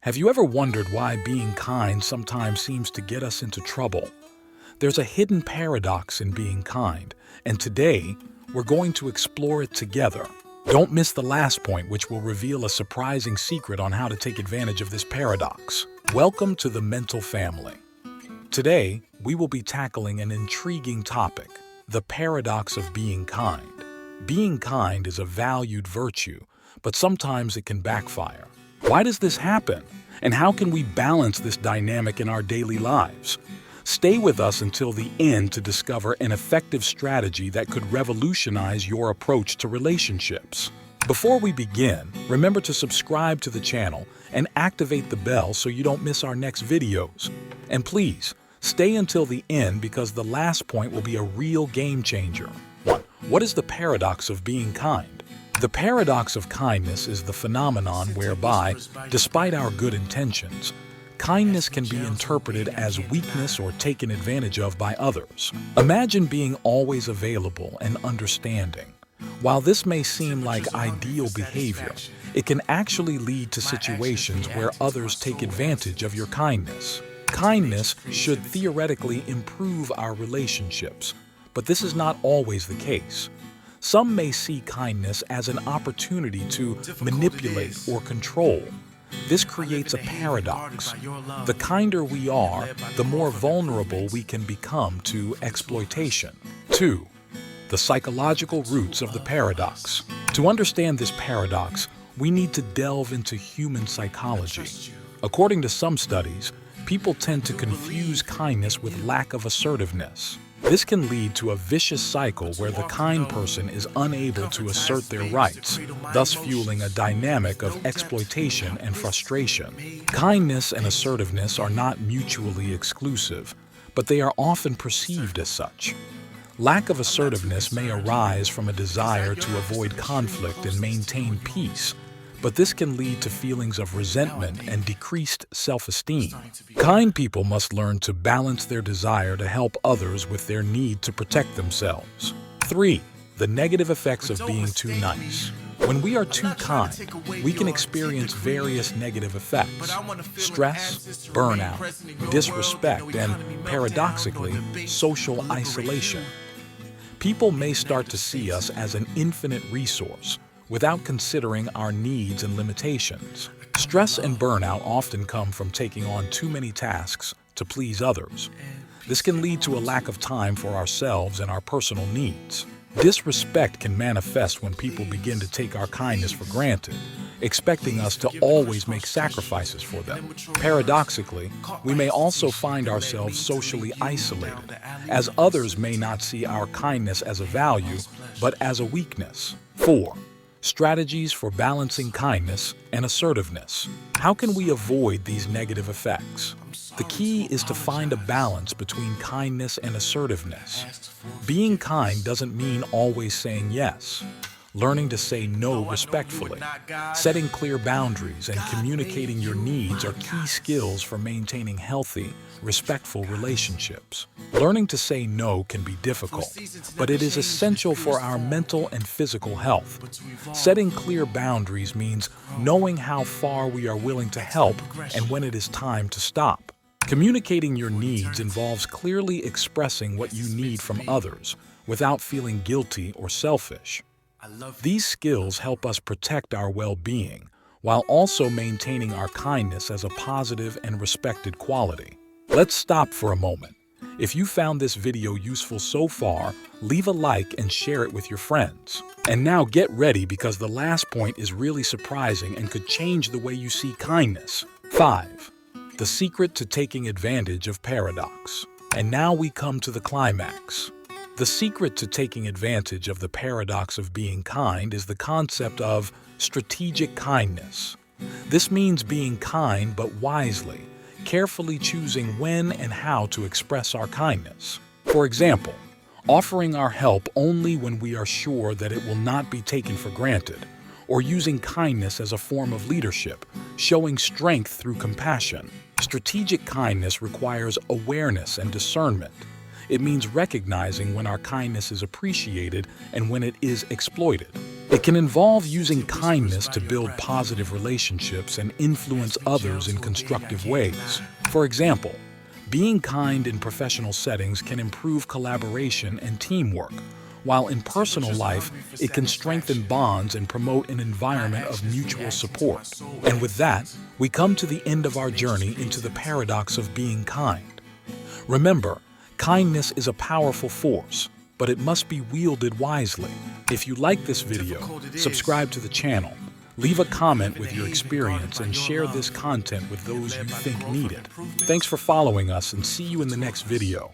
Have you ever wondered why being kind sometimes seems to get us into trouble? There's a hidden paradox in being kind, and today we're going to explore it together. Don't miss the last point, which will reveal a surprising secret on how to take advantage of this paradox. Welcome to the mental family. Today, we will be tackling an intriguing topic, the paradox of being kind. Being kind is a valued virtue, but sometimes it can backfire. Why does this happen? And how can we balance this dynamic in our daily lives? Stay with us until the end to discover an effective strategy that could revolutionize your approach to relationships. Before we begin, remember to subscribe to the channel and activate the bell so you don't miss our next videos. And please, stay until the end because the last point will be a real game changer. 1. What is the paradox of being kind? The paradox of kindness is the phenomenon whereby, despite our good intentions, kindness can be interpreted as weakness or taken advantage of by others. Imagine being always available and understanding. While this may seem like ideal behavior, it can actually lead to situations where others take advantage of your kindness. Kindness should theoretically improve our relationships, but this is not always the case. Some may see kindness as an opportunity to manipulate or control. This creates a paradox. The kinder we are, the more vulnerable we can become to exploitation. 2. The psychological roots of the paradox. To understand this paradox, we need to delve into human psychology. According to some studies, people tend to confuse kindness with lack of assertiveness. This can lead to a vicious cycle where the kind person is unable to assert their rights, thus fueling a dynamic of exploitation and frustration. Kindness and assertiveness are not mutually exclusive, but they are often perceived as such. Lack of assertiveness may arise from a desire to avoid conflict and maintain peace, but this can lead to feelings of resentment and decreased self-esteem. Kind people must learn to balance their desire to help others with their need to protect themselves. 3. The negative effects of being too nice. When we are too kind, we can experience various negative effects: stress, burnout, disrespect, and, paradoxically, social isolation. People may start to see us as an infinite resource, without considering our needs and limitations. Stress and burnout often come from taking on too many tasks to please others. This can lead to a lack of time for ourselves and our personal needs. Disrespect can manifest when people begin to take our kindness for granted, expecting us to always make sacrifices for them. Paradoxically, we may also find ourselves socially isolated, as others may not see our kindness as a value, but as a weakness. 4. Strategies for balancing kindness and assertiveness. How can we avoid these negative effects? The key is to find a balance between kindness and assertiveness. Being kind doesn't mean always saying yes. Learning to say no respectfully, setting clear boundaries, and communicating your needs are key skills for maintaining healthy, respectful relationships. Learning to say no can be difficult, but it is essential for our mental and physical health. Setting clear boundaries means knowing how far we are willing to help and when it is time to stop. Communicating your needs involves clearly expressing what you need from others without feeling guilty or selfish. These skills help us protect our well-being while also maintaining our kindness as a positive and respected quality. Let's stop for a moment. If you found this video useful so far, leave a like and share it with your friends. And now get ready because the last point is really surprising and could change the way you see kindness. 5. The secret to taking advantage of paradox. And now we come to the climax. The secret to taking advantage of the paradox of being kind is the concept of strategic kindness. This means being kind but wisely, carefully choosing when and how to express our kindness. For example, offering our help only when we are sure that it will not be taken for granted, or using kindness as a form of leadership, showing strength through compassion. Strategic kindness requires awareness and discernment. It means recognizing when our kindness is appreciated and when it is exploited. It can involve using kindness to build positive relationships and influence others in constructive ways. For example, being kind in professional settings can improve collaboration and teamwork, while in personal life, it can strengthen bonds and promote an environment of mutual support. And with that, we come to the end of our journey into the paradox of being kind. Remember, kindness is a powerful force, but it must be wielded wisely. If you like this video, subscribe to the channel, leave a comment with your experience, and share this content with those you think need it. Thanks for following us, and see you in the next video.